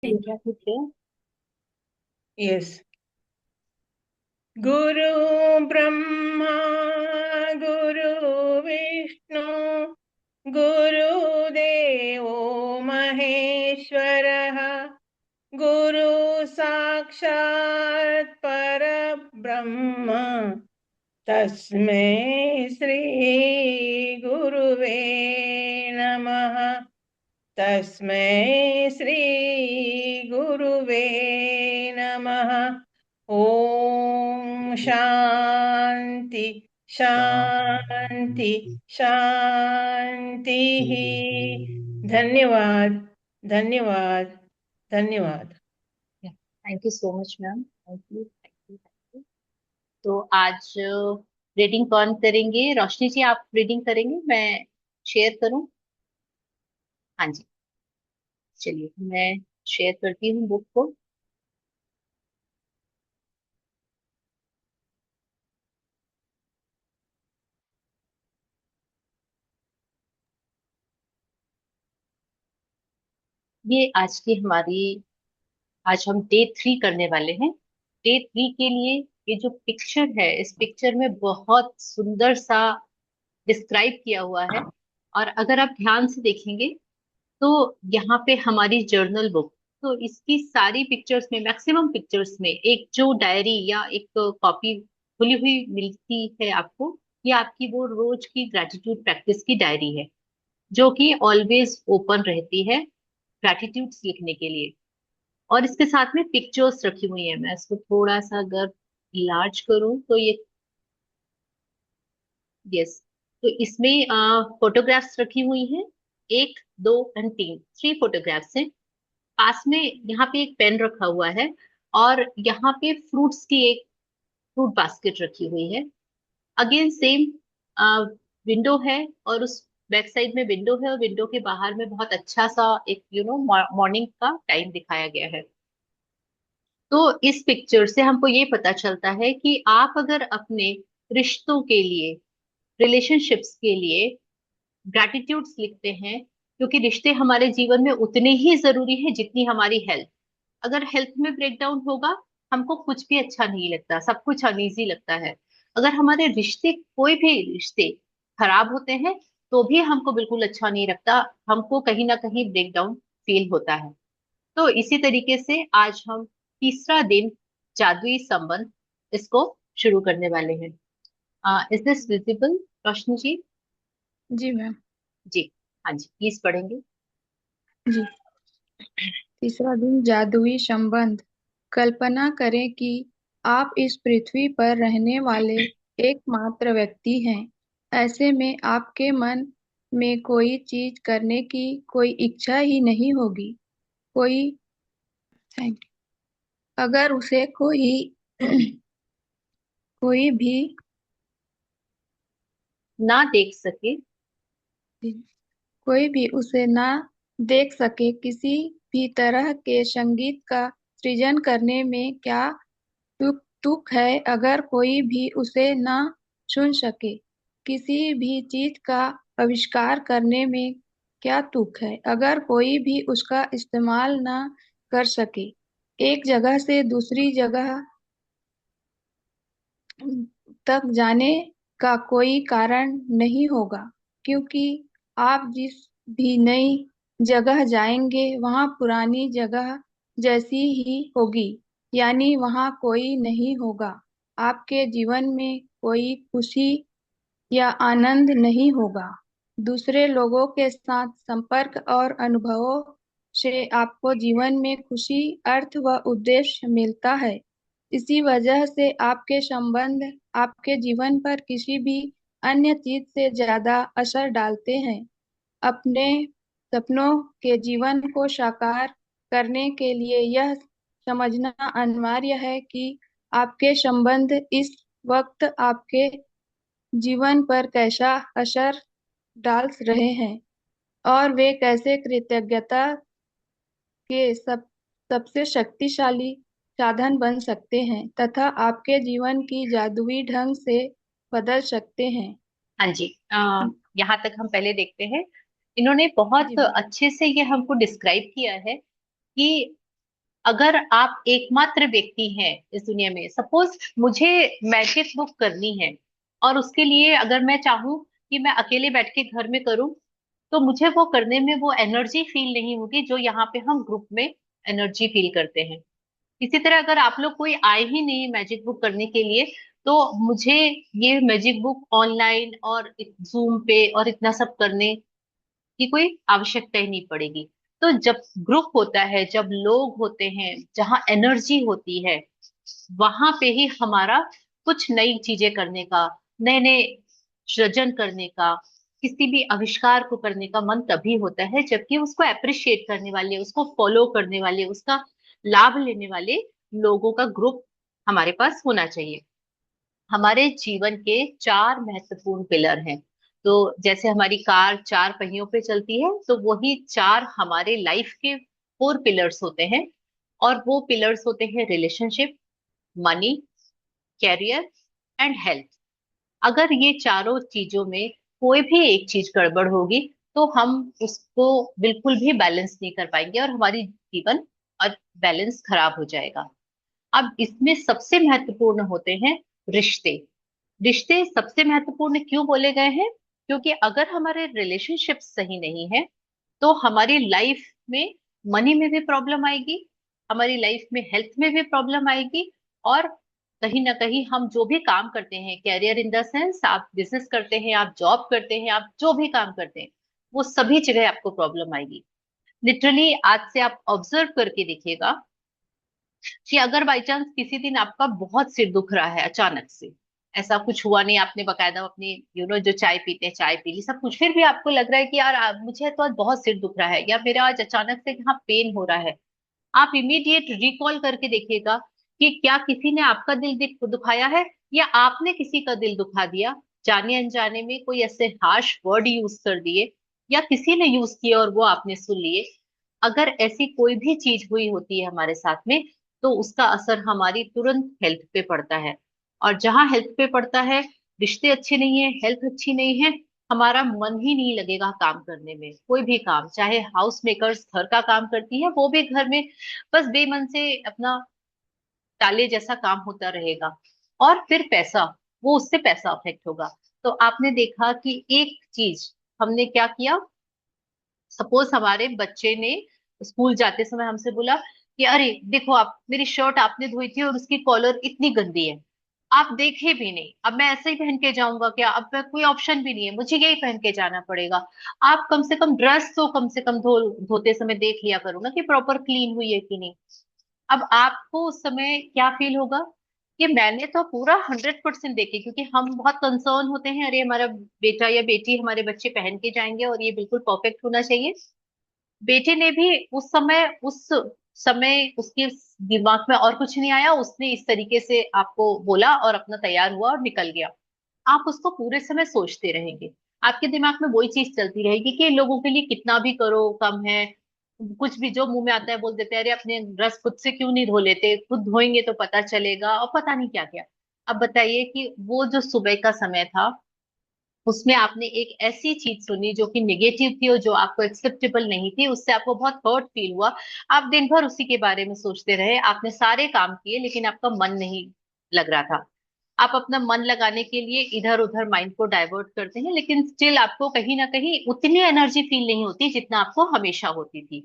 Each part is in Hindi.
क्या ठीक है। यस। गुरु ब्रह्मा गुरु विष्णु गुरुदेवो महेश्वरः गुरु साक्षात् परब्रह्म तस्मै श्री गुरुवे नमः। तस्मै श्री गुरुवे नमः। ओम शांति शांति शांति ही। धन्यवाद धन्यवाद धन्यवाद। Thank you so much ma'am. Thank you thank you thank you. तो आज रीडिंग कौन करेंगे? रोशनी जी आप रीडिंग करेंगे, मैं शेयर करूं? हाँ जी, चलिए मैं शेयर करती हूँ बुक को। ये आज हम डे 3 करने वाले हैं। डे 3 के लिए ये जो पिक्चर है, इस पिक्चर में बहुत सुंदर सा डिस्क्राइब किया हुआ है। और अगर आप ध्यान से देखेंगे तो यहाँ पे हमारी जर्नल बुक, तो इसकी सारी पिक्चर्स में, मैक्सिमम पिक्चर्स में एक जो डायरी या एक कॉपी खुली हुई मिलती है आपको, ये आपकी वो रोज की ग्रैटिट्यूड प्रैक्टिस की डायरी है, जो कि ऑलवेज ओपन रहती है ग्रैटिट्यूड्स लिखने के लिए। और इसके साथ में पिक्चर्स रखी हुई है। मैं इसको थोड़ा सा अगर लार्ज करूं तो ये, यस, तो इसमें फोटोग्राफ्स रखी हुई हैं। एक, दो एंड तीन, 3 फोटोग्राफ्स हैं। पास में यहाँ पे एक पेन रखा हुआ है, और यहाँ पे फ्रूट्स की एक फ्रूट बास्केट रखी हुई है। अगेन सेम विंडो है, और उस बैक साइड में विंडो है, और विंडो के बाहर में बहुत अच्छा सा एक मॉर्निंग का टाइम दिखाया गया है। तो इस पिक्चर से हमको ये पता चलता है कि आप अगर अपने रिश्तों के लिए, रिलेशनशिप्स के लिए ग्रैटिट्यूड्स लिखते हैं, क्योंकि रिश्ते हमारे जीवन में उतने ही जरूरी है जितनी हमारी हेल्थ। अगर हेल्थ में ब्रेकडाउन होगा, हमको कुछ भी अच्छा नहीं लगता, सब कुछ अनईजी लगता है। अगर हमारे रिश्ते, कोई भी रिश्ते खराब होते हैं, तो भी हमको बिल्कुल अच्छा नहीं लगता, हमको कहीं ना कहीं ब्रेकडाउन फील होता है। तो इसी तरीके से आज हम तीसरा दिन, जादुई संबंध, इसको शुरू करने वाले हैं। Is this visible, Roshni ji? जी मैम। जी, हाँ जी, प्लीज पढ़ेंगे। जी। तीसरा दिन, जादुई संबंध। कल्पना करें कि आप इस पृथ्वी पर रहने वाले एकमात्र व्यक्ति हैं। ऐसे में आपके मन में कोई चीज करने की कोई इच्छा ही नहीं होगी। कोई थैंक अगर उसे कोई कोई भी ना देख सके, कोई भी उसे ना देख सके, किसी भी तरह के संगीत का सृजन करने में क्या तुक तुक है। अगर कोई भी उसे ना सुन सके, किसी भी चीज का आविष्कार करने में क्या तुक है। अगर कोई भी उसका इस्तेमाल ना कर सके, एक जगह से दूसरी जगह तक जाने का कोई कारण नहीं होगा, क्योंकि आप जिस भी नई जगह जाएंगे वहां पुरानी जगह जैसी ही होगी, यानी वहां कोई नहीं होगा। आपके जीवन में कोई खुशी या आनंद नहीं होगा। दूसरे लोगों के साथ संपर्क और अनुभवों से आपको जीवन में खुशी, अर्थ व उद्देश्य मिलता है। इसी वजह से आपके संबंध आपके जीवन पर किसी भी अन्य चीज से ज्यादा असर डालते हैं। अपने सपनों के जीवन को साकार करने के लिए यह समझना अनिवार्य है कि आपके संबंध इस वक्त आपके जीवन पर कैसा असर डाल रहे हैं, और वे कैसे कृतज्ञता के सबसे शक्तिशाली साधन बन सकते हैं तथा आपके जीवन की जादुई ढंग से बदल सकते हैं। हाँ जी। यहाँ तक हम पहले देखते हैं। इन्होंने जी बहुत मैम। अच्छे से ये हमको डिस्क्राइब किया है कि अगर आप एकमात्र व्यक्ति हैं इस दुनिया में, सपोज मुझे मैजिक बुक करनी है, और उसके लिए अगर मैं चाहूँ कि मैं अकेले बैठ के घर में करूँ, तो मुझे वो करने में वो एनर्जी फील नहीं होगी जो यहाँ पे हम ग्रुप में एनर्जी फील करते हैं। इसी तरह अगर आप लोग कोई आए ही नहीं मैजिक बुक करने के लिए, तो मुझे ये मैजिक बुक ऑनलाइन और जूम पे और इतना सब करने की कोई आवश्यकता ही नहीं पड़ेगी। तो जब ग्रुप होता है, जब लोग होते हैं, जहाँ एनर्जी होती है, वहां पे ही हमारा कुछ नई चीजें करने का, नए नए सृजन करने का, किसी भी आविष्कार को करने का मन तभी होता है जबकि उसको अप्रिशिएट करने वाले, उसको फॉलो करने वाले, उसका लाभ लेने वाले लोगों का ग्रुप हमारे पास होना चाहिए। हमारे जीवन के चार महत्वपूर्ण पिलर हैं। तो जैसे हमारी कार चार पहियों पे चलती है, तो वही चार हमारे लाइफ के फोर पिलर्स होते हैं। और वो पिलर्स होते हैं relationship, money, career and health. अगर ये चारों चीजों में कोई भी एक चीज गड़बड़ होगी, तो हम उसको बिल्कुल भी बैलेंस नहीं कर पाएंगे और हमारी जीवन और बैलेंस खराब हो जाएगा। अब इसमें सबसे महत्वपूर्ण होते हैं रिश्ते। रिश्ते सबसे महत्वपूर्ण क्यों बोले गए हैं? क्योंकि अगर हमारे रिलेशनशिप सही नहीं है, तो हमारी लाइफ में मनी में भी प्रॉब्लम आएगी, हमारी लाइफ में हेल्थ में भी प्रॉब्लम आएगी, और कहीं ना कहीं हम जो भी काम करते हैं, कैरियर इन द सेंस आप बिजनेस करते हैं, आप जॉब करते हैं, आप जो भी काम करते हैं, वो सभी जगह आपको प्रॉब्लम आएगी। लिटरली आज से आप ऑब्जर्व करके देखिएगा कि अगर बाई चांस किसी दिन आपका बहुत सिर दुख रहा है अचानक से, ऐसा कुछ हुआ नहीं, आपने बकायदा अपनी जो चाय पीते हैं चाय पी ली सब कुछ, फिर भी आपको लग रहा है कि यार मुझे तो आज बहुत सिर दुख रहा है, या मेरा आज अचानक से यहाँ पेन हो रहा है, आप इमीडिएट रिकॉल करके देखिएगा कि क्या किसी ने आपका दिल दुखाया है, या आपने किसी का दिल दुखा दिया, जाने अनजाने में कोई ऐसे हार्श वर्ड यूज कर दिए, या किसी ने यूज किए और वो आपने सुन लिए। अगर ऐसी कोई भी चीज हुई होती है हमारे साथ में, तो उसका असर हमारी तुरंत हेल्थ पे पड़ता है। और जहां हेल्थ पे पड़ता है, रिश्ते अच्छे नहीं है, हेल्थ अच्छी नहीं है, हमारा मन ही नहीं लगेगा काम करने में। कोई भी काम, चाहे हाउस मेकर्स घर का काम करती है, वो भी घर में बस बेमन से अपना ताले जैसा काम होता रहेगा। और फिर पैसा, वो उससे पैसा अफेक्ट होगा। तो आपने देखा कि एक चीज हमने क्या किया, सपोज हमारे बच्चे ने स्कूल जाते समय हमसे बोला कि अरे देखो, आप मेरी शर्ट आपने धोई थी और उसकी कॉलर इतनी गंदी है, आप देखे भी नहीं, अब मैं ऐसे ही पहन के जाऊंगा क्या? अब मैं कोई ऑप्शन भी नहीं है, मुझे यही पहन के जाना पड़ेगा। आप कम से कम ड्रेस तो कम से कम धोते समय देख लिया करो ना कि प्रॉपर क्लीन हुई है कि नहीं। अब आपको उस समय क्या फील होगा कि मैंने तो पूरा 100% देखे, क्योंकि हम बहुत कंसर्न होते हैं, अरे हमारा बेटा या बेटी, हमारे बच्चे पहन के जाएंगे और ये बिल्कुल परफेक्ट होना चाहिए। बेटे ने भी उस समय उसके दिमाग में और कुछ नहीं आया, उसने इस तरीके से आपको बोला और अपना तैयार हुआ और निकल गया। आप उसको पूरे समय सोचते रहेंगे, आपके दिमाग में वही चीज चलती रहेगी कि लोगों के लिए कितना भी करो कम है, कुछ भी जो मुंह में आता है बोल देते हैं, अरे अपने ड्रेस खुद से क्यों नहीं धो लेते, खुद धोएंगे तो पता चलेगा, और पता नहीं क्या क्या। अब बताइए कि वो जो सुबह का समय था, उसमें आपने एक ऐसी चीज सुनी जो कि निगेटिव थी और जो आपको एक्सेप्टेबल नहीं थी, उससे आपको बहुत हर्ट फील हुआ। आप दिन भर उसी के बारे में सोचते रहे, आपने सारे काम किए लेकिन आपका मन नहीं लग रहा था। आप अपना मन लगाने के लिए इधर उधर माइंड को डाइवर्ट करते हैं, लेकिन स्टिल आपको कहीं ना कहीं उतनी एनर्जी फील नहीं होती जितना आपको हमेशा होती थी।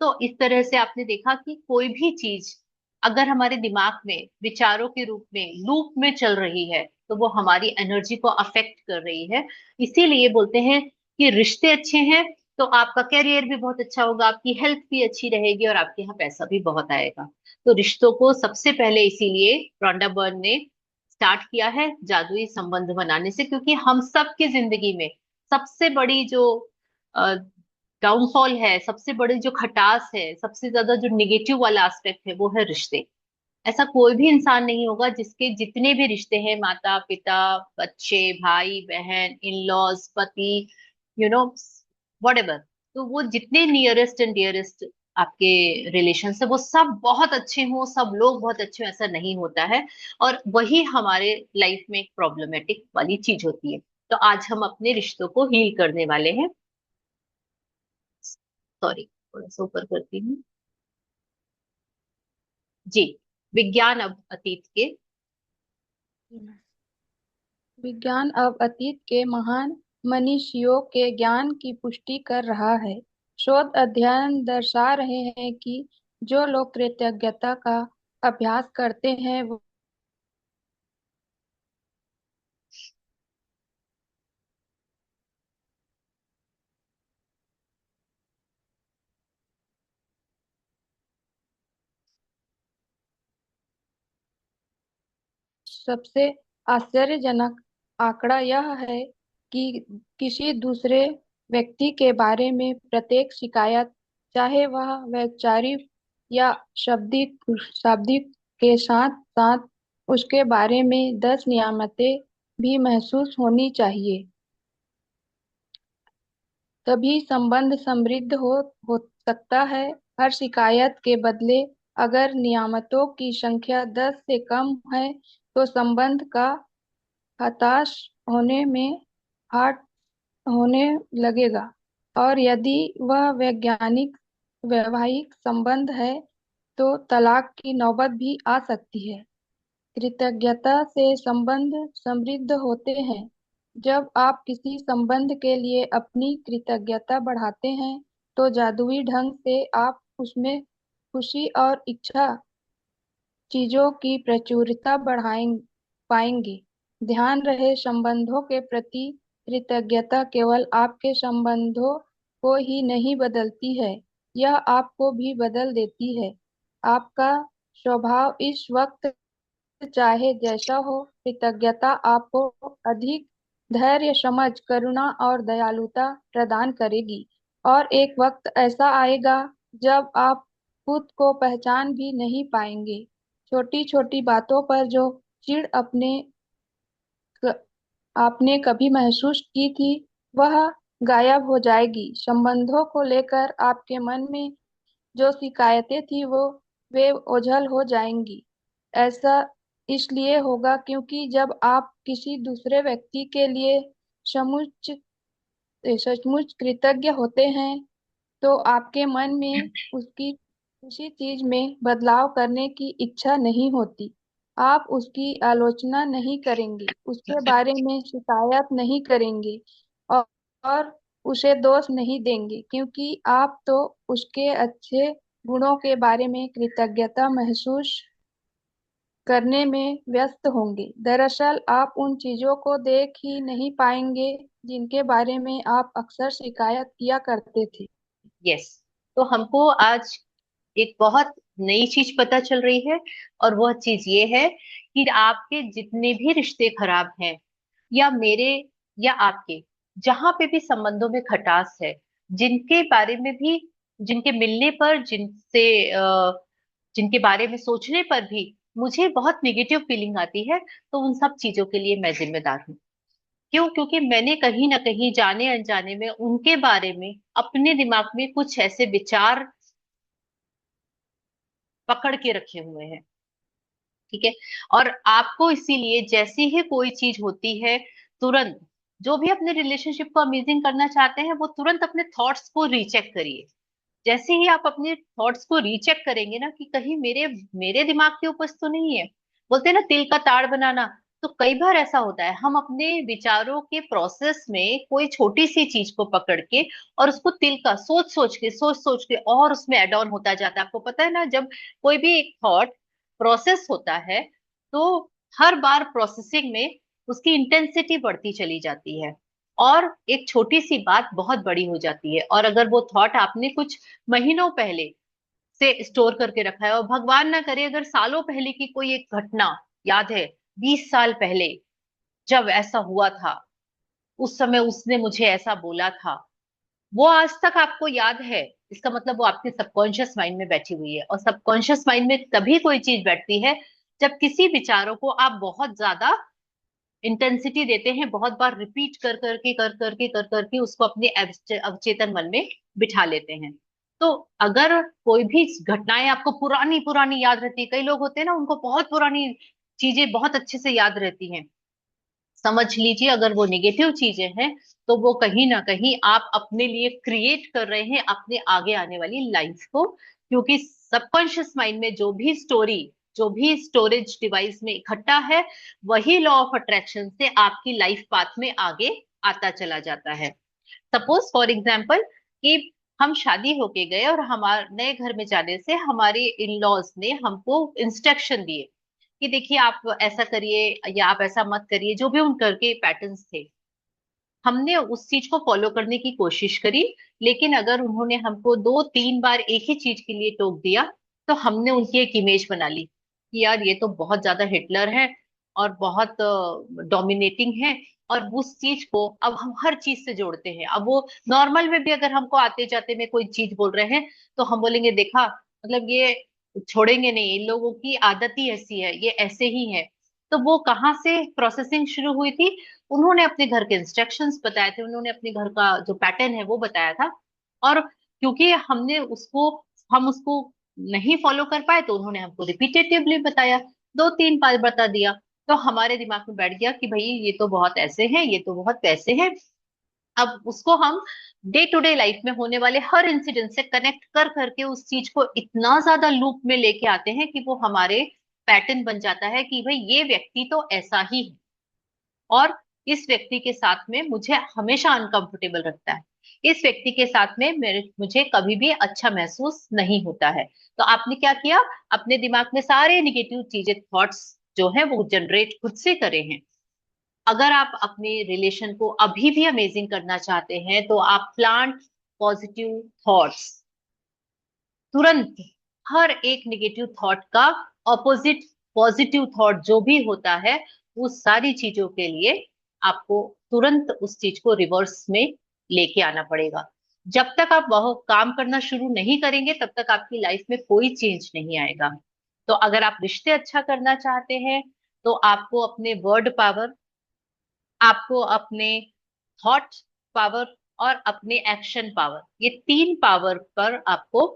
तो इस तरह से आपने देखा कि कोई भी चीज अगर हमारे दिमाग में विचारों के रूप में लूप में चल रही है, तो वो हमारी एनर्जी को अफेक्ट कर रही है। इसीलिए बोलते हैं कि रिश्ते अच्छे हैं तो आपका कैरियर भी बहुत अच्छा होगा, आपकी हेल्थ भी अच्छी रहेगी और आपके यहाँ पैसा भी बहुत आएगा। तो रिश्तों को सबसे पहले इसीलिए रॉन्डा बर्न ने स्टार्ट किया है जादुई संबंध बनाने से, क्योंकि हम सब की जिंदगी में सबसे बड़ी जो डाउनफॉल है, सबसे बड़ी जो खटास है, सबसे ज्यादा जो निगेटिव वाला एस्पेक्ट है, वो है रिश्ते। ऐसा कोई भी इंसान नहीं होगा जिसके जितने भी रिश्ते हैं, माता पिता, बच्चे, भाई बहन, इन लॉज, पति, यू नो वट, तो वो जितने नियरेस्ट एंड डियरेस्ट आपके रिलेशन है, वो सब बहुत अच्छे हों, सब लोग बहुत अच्छे हों, ऐसा नहीं होता है। और वही हमारे लाइफ में एक प्रॉब्लमेटिक वाली चीज होती है। तो आज हम अपने रिश्तों को हील करने वाले हैं। सॉरी, थोड़ा सा ऊपर करती हूँ। जी, विज्ञान अब अतीत के। विज्ञान अब अतीत के महान मनीषियों के ज्ञान की पुष्टि कर रहा है। शोध अध्ययन दर्शा रहे हैं कि जो लोग कृतज्ञता का अभ्यास करते हैं वो सबसे आश्चर्यजनक आंकड़ा यह है कि किसी दूसरे व्यक्ति के बारे में प्रत्येक शिकायत, चाहे वह वैचारिक या शाब्दिक शाब्दिक के साथ साथ उसके बारे में 10 नियामतें भी महसूस होनी चाहिए, तभी संबंध समृद्ध हो सकता है। हर शिकायत के बदले अगर नियामतों की संख्या 10 से कम है तो संबंध का हताश होने में हाट होने लगेगा, और यदि वह वैवाहिक संबंध है तो तलाक की नौबत भी आ सकती है। कृतज्ञता से संबंध समृद्ध होते हैं। जब आप किसी संबंध के लिए अपनी कृतज्ञता बढ़ाते हैं तो जादुई ढंग से आप उसमें खुशी और इच्छा चीजों की प्रचुरता पाएंगे। ध्यान रहे, संबंधों के प्रति कृतज्ञता केवल आपके संबंधों को ही नहीं बदलती है, यह आपको भी बदल देती है। आपका स्वभाव इस वक्त चाहे जैसा हो, कृतज्ञता आपको अधिक धैर्य, समझ, करुणा और दयालुता प्रदान करेगी। और एक वक्त ऐसा आएगा जब आप खुद को पहचान भी नहीं पाएंगे। छोटी छोटी बातों पर जो चिढ़ आपने कभी महसूस की थी, वह गायब हो जाएगी। संबंधों को लेकर आपके मन में जो शिकायतें थी वे ओझल हो जाएंगी। ऐसा इसलिए होगा क्योंकि जब आप किसी दूसरे व्यक्ति के लिए समुच सचमुच कृतज्ञ होते हैं तो आपके मन में उसकी किसी चीज में बदलाव करने की इच्छा नहीं होती। आप उसकी आलोचना नहीं करेंगे, उसके बारे में शिकायत नहीं करेंगे, और, और उसे दोष नहीं देंगे, क्योंकि आप तो उसके अच्छे गुणों के बारे में कृतज्ञता महसूस करने में व्यस्त होंगे। दरअसल आप उन चीजों को देख ही नहीं पाएंगे जिनके बारे में आप अक्सर शिकायत किया करते थे। यस, तो हमको आज एक बहुत नई चीज पता चल रही है, और वह चीज ये है कि आपके जितने भी रिश्ते खराब हैं, या मेरे या आपके, जहां पे भी संबंधों में खटास है, जिनके बारे में भी, जिनके मिलने पर, जिनके बारे में सोचने पर भी मुझे बहुत निगेटिव फीलिंग आती है, तो उन सब चीजों के लिए मैं जिम्मेदार हूँ। क्यों? क्योंकि मैंने कहीं ना कहीं जाने अनजाने में उनके बारे में अपने दिमाग में कुछ ऐसे विचार पकड़ के रखे हुए हैं। ठीक है। और आपको इसीलिए जैसी ही कोई चीज होती है, तुरंत, जो भी अपने रिलेशनशिप को अमेजिंग करना चाहते हैं, वो तुरंत अपने थॉट्स को रीचेक करिए। जैसे ही आप अपने थॉट्स को रीचेक करेंगे ना, कि कहीं मेरे मेरे दिमाग की उपज तो नहीं है। बोलते हैं ना, तिल का ताड़ बनाना। तो कई बार ऐसा होता है, हम अपने विचारों के प्रोसेस में कोई छोटी सी चीज को पकड़ के और उसको तिल का सोच सोच के और उसमें एड ऑन होता जाता है। आपको पता है ना, जब कोई भी एक थॉट प्रोसेस होता है, तो हर बार प्रोसेसिंग में उसकी इंटेंसिटी बढ़ती चली जाती है, और एक छोटी सी बात बहुत बड़ी हो जाती है। और अगर वो थॉट आपने कुछ महीनों पहले से स्टोर करके रखा है, और भगवान ना करे अगर सालों पहले की कोई एक घटना याद है, 20 साल पहले जब ऐसा हुआ था, उस समय उसने मुझे ऐसा बोला था, वो आज तक आपको याद है, इसका मतलब वो आपके सबकॉन्शियस माइंड में बैठी हुई है। और सबकॉन्शियस माइंड में तभी कोई चीज बैठती है जब किसी विचारों को आप बहुत ज्यादा इंटेंसिटी देते हैं, बहुत बार रिपीट कर करके उसको अपने अवचेतन मन में बिठा लेते हैं। तो अगर कोई भी घटनाएं आपको पुरानी पुरानी याद रहती है, कई लोग होते हैं ना, उनको बहुत पुरानी चीजें बहुत अच्छे से याद रहती हैं, समझ लीजिए अगर वो निगेटिव चीजें हैं, तो वो कहीं ना कहीं आप अपने लिए क्रिएट कर रहे हैं अपने आगे आने वाली लाइफ को। क्योंकि सबकॉन्शियस माइंड में जो भी स्टोरी, जो भी स्टोरेज डिवाइस में इकट्ठा है, वही लॉ ऑफ अट्रैक्शन से आपकी लाइफ पाथ में आगे आता चला जाता है। सपोज फॉर एग्जाम्पल कि हम शादी होके गए और हमारे नए घर में जाने से हमारे इन लॉज ने हमको इंस्ट्रक्शन दिए कि देखिए आप ऐसा करिए या आप ऐसा मत करिए, जो भी उनके के पैटर्न्स थे, हमने उस चीज को फॉलो करने की कोशिश करी। लेकिन अगर उन्होंने हमको 2-3 बार एक ही चीज के लिए टोक दिया, तो हमने उनकी एक इमेज बना ली कि यार ये तो बहुत ज्यादा हिटलर है और बहुत डोमिनेटिंग है, और उस चीज को अब हम हर चीज से जोड़ते हैं। अब वो नॉर्मल में भी अगर हमको आते जाते में कोई चीज बोल रहे हैं, तो हम बोलेंगे देखा, मतलब ये छोड़ेंगे नहीं, इन लोगों की आदत ही ऐसी है, ये ऐसे ही है। तो वो कहाँ से प्रोसेसिंग शुरू हुई थी? उन्होंने अपने घर के इंस्ट्रक्शंस बताए थे, उन्होंने अपने घर का जो पैटर्न है वो बताया था, और क्योंकि हम उसको नहीं फॉलो कर पाए, तो उन्होंने हमको रिपीटेटिवली बताया, 2-3 बार बता दिया। तो हमारे दिमाग में बैठ गया कि भाई ये तो बहुत ऐसे हैं, ये तो बहुत वैसे हैं। अब उसको हम डे टू डे लाइफ में होने वाले हर इंसिडेंट से कनेक्ट कर करके उस चीज को इतना ज्यादा लूप में लेके आते हैं कि वो हमारे पैटर्न बन जाता है कि भाई ये व्यक्ति तो ऐसा ही है, और इस व्यक्ति के साथ में मुझे हमेशा अनकंफर्टेबल रखता है, इस व्यक्ति के साथ में मुझे कभी भी अच्छा महसूस नहीं होता है। तो आपने क्या किया? अपने दिमाग में सारे निगेटिव चीजें, थॉट्स जो है वो जनरेट खुद से करे हैं। अगर आप अपने रिलेशन को अभी भी अमेजिंग करना चाहते हैं, तो आप प्लांट पॉजिटिव थॉट्स, तुरंत हर एक निगेटिव थॉट का ऑपोजिट पॉजिटिव थॉट जो भी होता है, उस सारी चीजों के लिए आपको तुरंत उस चीज को रिवर्स में लेके आना पड़ेगा। जब तक आप वह काम करना शुरू नहीं करेंगे, तब तक आपकी लाइफ में कोई चेंज नहीं आएगा। तो अगर आप रिश्ते अच्छा करना चाहते हैं, तो आपको अपने वर्ड पावर, आपको अपने थॉट पावर और अपने एक्शन पावर, ये 3 पावर पर आपको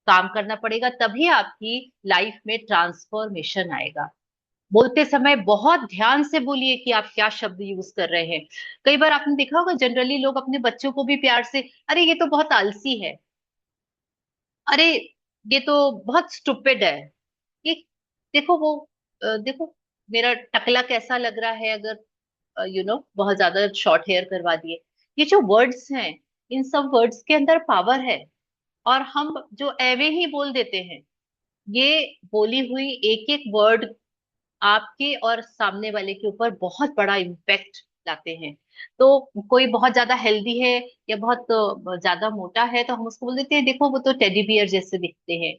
काम करना पड़ेगा, तभी आपकी लाइफ में ट्रांसफॉर्मेशन आएगा। बोलते समय बहुत ध्यान से बोलिए कि आप क्या शब्द यूज कर रहे हैं। कई बार आपने देखा होगा, जनरली लोग अपने बच्चों को भी प्यार से, अरे ये तो बहुत आलसी है, अरे ये तो बहुत स्टुपिड है, ये देखो वो देखो मेरा टकला कैसा लग रहा है, अगर बहुत ज्यादा शॉर्ट हेयर करवा दिए। ये जो वर्ड्स हैं, इन सब वर्ड्स के अंदर पावर है, और हम जो एवे ही बोल देते हैं, ये बोली हुई एक एक वर्ड आपके और सामने वाले के ऊपर बहुत बड़ा इम्पैक्ट लाते हैं। तो कोई बहुत ज्यादा हेल्दी है या बहुत ज्यादा मोटा है, तो हम उसको बोल देते हैं देखो वो तो टेडी बियर जैसे दिखते हैं।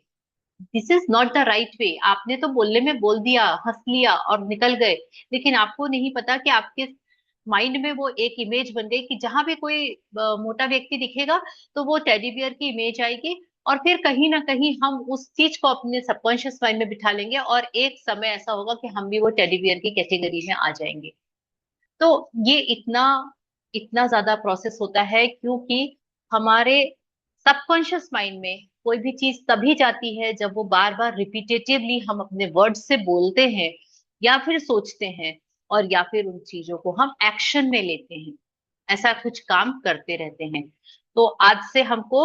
This is not the right way. आपने तो बोलने में बोल दिया, हंस लिया और निकल गए, लेकिन आपको नहीं पता कि आपके माइंड में वो एक इमेज बन गई कि जहां भी कोई मोटा व्यक्ति दिखेगा, तो वो टेडी बियर की इमेज आएगी, और फिर कहीं ना कहीं हम उस चीज को अपने सबकॉन्शियस माइंड में बिठा लेंगे, और एक समय ऐसा होगा कि हम भी वो टेडी बियर की कैटेगरी में आ जाएंगे। तो ये इतना इतना ज्यादा प्रोसेस होता है, क्योंकि हमारे सबकॉन्शियस माइंड में कोई भी चीज तभी जाती है जब वो बार बार रिपीटेटिवली हम अपने वर्ड से बोलते हैं, या फिर सोचते हैं, और या फिर उन चीजों को हम एक्शन में लेते हैं, ऐसा कुछ काम करते रहते हैं। तो आज से हमको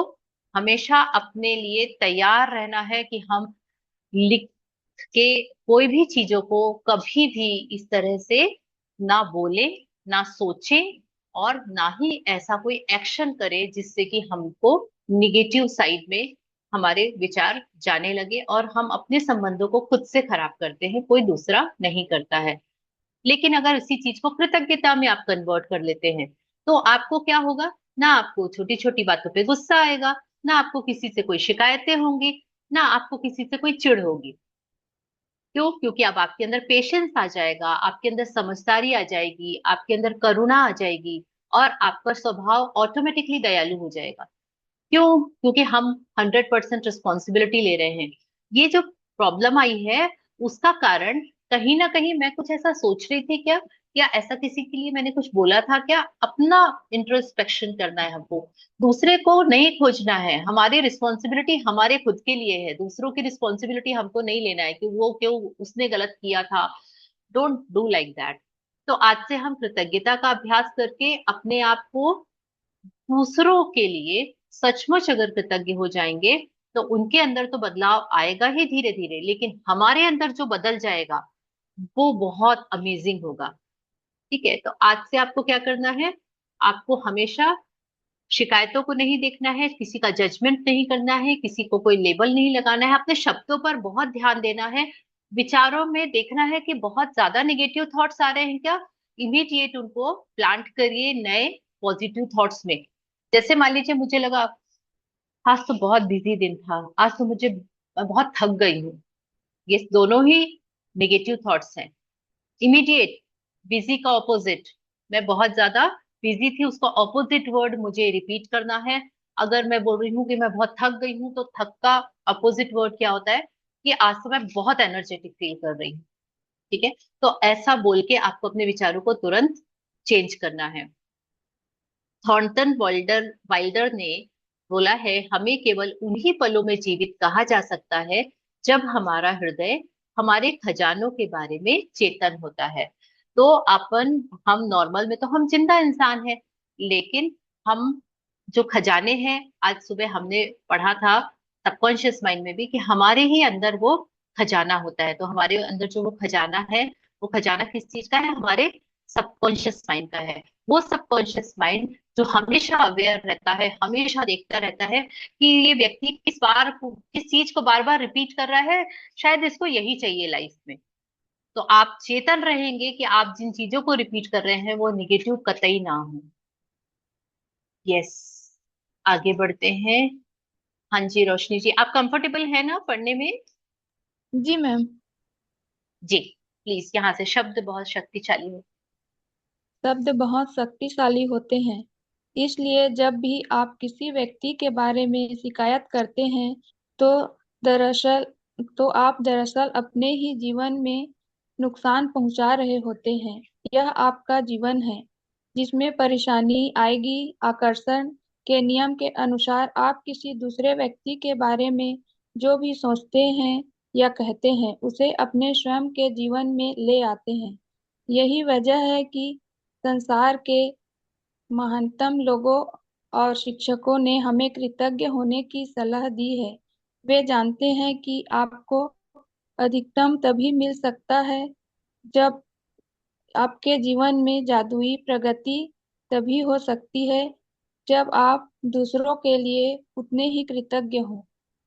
हमेशा अपने लिए तैयार रहना है कि हम लिख के कोई भी चीजों को कभी भी इस तरह से ना बोले, ना सोचे, और ना ही ऐसा कोई एक्शन करे जिससे कि हमको निगेटिव साइड में हमारे विचार जाने लगे, और हम अपने संबंधों को खुद से खराब करते हैं, कोई दूसरा नहीं करता है। लेकिन अगर इसी चीज को कृतज्ञता में आप कन्वर्ट कर लेते हैं, तो आपको क्या होगा? ना आपको छोटी छोटी बातों पे गुस्सा आएगा, ना आपको किसी से कोई शिकायतें होंगी, ना आपको किसी से कोई चिढ़ होगी। क्यों? क्योंकि अब आपके अंदर पेशेंस आ जाएगा, आपके अंदर समझदारी आ जाएगी, आपके अंदर करुणा आ जाएगी, और आपका स्वभाव ऑटोमेटिकली दयालु हो जाएगा। क्यों? क्योंकि हम 100% रिस्पॉन्सिबिलिटी ले रहे हैं। ये जो प्रॉब्लम आई है, उसका कारण कहीं ना कहीं मैं कुछ ऐसा सोच रही थी क्या, या ऐसा किसी के लिए मैंने कुछ बोला था क्या? अपना इंट्रोस्पेक्शन करना है हमको, दूसरे को नहीं खोजना है। हमारी रिस्पॉन्सिबिलिटी हमारे खुद के लिए है, दूसरों की रिस्पॉन्सिबिलिटी हमको नहीं लेना है कि वो क्यों, उसने गलत किया था। Don't do like that. तो आज से हम कृतज्ञता का अभ्यास करके अपने आप को दूसरों के लिए सचमुच अगर कृतज्ञ हो जाएंगे, तो उनके अंदर तो बदलाव आएगा ही धीरे धीरे, लेकिन हमारे अंदर जो बदल जाएगा वो बहुत अमेजिंग होगा। ठीक है, तो आज से आपको क्या करना है, आपको हमेशा शिकायतों को नहीं देखना है, किसी का जजमेंट नहीं करना है, किसी को कोई लेबल नहीं लगाना है, अपने शब्दों पर बहुत ध्यान देना है। विचारों में देखना है कि बहुत ज्यादा नेगेटिव थॉट्स आ रहे हैं क्या, इमीडिएट उनको प्लांट करिए नए पॉजिटिव थॉट्स में। जैसे मान लीजिए मुझे लगा आज तो बहुत बिजी दिन था, आज तो मैं बहुत थक गई हूँ, ये दोनों ही नेगेटिव थॉट्स हैं। इमीडिएट बिजी का ऑपोजिट, मैं बहुत ज्यादा बिजी थी, उसका ऑपोजिट वर्ड मुझे रिपीट करना है। अगर मैं बोल रही हूँ कि मैं बहुत थक गई हूँ, तो थक का ऑपोजिट वर्ड क्या होता है कि आज तो मैं बहुत एनर्जेटिक फील कर रही हूँ। ठीक है, तो ऐसा बोल के आपको अपने विचारों को तुरंत चेंज करना है। थॉर्नटन वाइल्डर वाइल्डर ने बोला है, हमें केवल उन्हीं पलों में जीवित कहा जा सकता है जब हमारा हृदय हमारे खजानों के बारे में चेतन होता है। तो हम नॉर्मल में तो हम जिंदा इंसान हैं, लेकिन हम जो खजाने हैं, आज सुबह हमने पढ़ा था सबकॉन्शियस माइंड में भी कि हमारे ही अंदर वो खजाना होता है। तो हमारे अंदर जो वो खजाना है, वो खजाना किस चीज का है, हमारे सबकॉन्शियस माइंड का है। वो सबकॉन्शियस माइंड जो हमेशा अवेयर रहता है, हमेशा देखता रहता है कि ये व्यक्ति किस चीज को बार बार रिपीट कर रहा है, शायद इसको यही चाहिए लाइफ में। तो आप चेतन रहेंगे कि आप जिन चीजों को रिपीट कर रहे हैं वो निगेटिव कतई ना हो। यस, आगे बढ़ते हैं। हाँ जी रोशनी जी, आप कंफर्टेबल है ना पढ़ने में? जी मैम। जी, प्लीज, यहाँ से शब्द बहुत शक्तिशाली है। शब्द बहुत शक्तिशाली होते हैं, इसलिए जब भी आप किसी व्यक्ति के बारे में शिकायत करते हैं तो दरअसल आप दरअसल अपने ही जीवन में नुकसान पहुंचा रहे होते हैं। यह आपका जीवन है जिसमें परेशानी आएगी। आकर्षण के नियम के अनुसार आप किसी दूसरे व्यक्ति के बारे में जो भी सोचते हैं या कहते हैं उसे अपने स्वयं के जीवन में ले आते हैं। यही वजह है कि संसार के महानतम लोगों और शिक्षकों ने हमें कृतज्ञ होने की सलाह दी है। वे जानते हैं कि आपको अधिकतम तभी मिल सकता है जब आपके जीवन में जादुई प्रगति तभी हो सकती है जब आप दूसरों के लिए उतने ही कृतज्ञ हों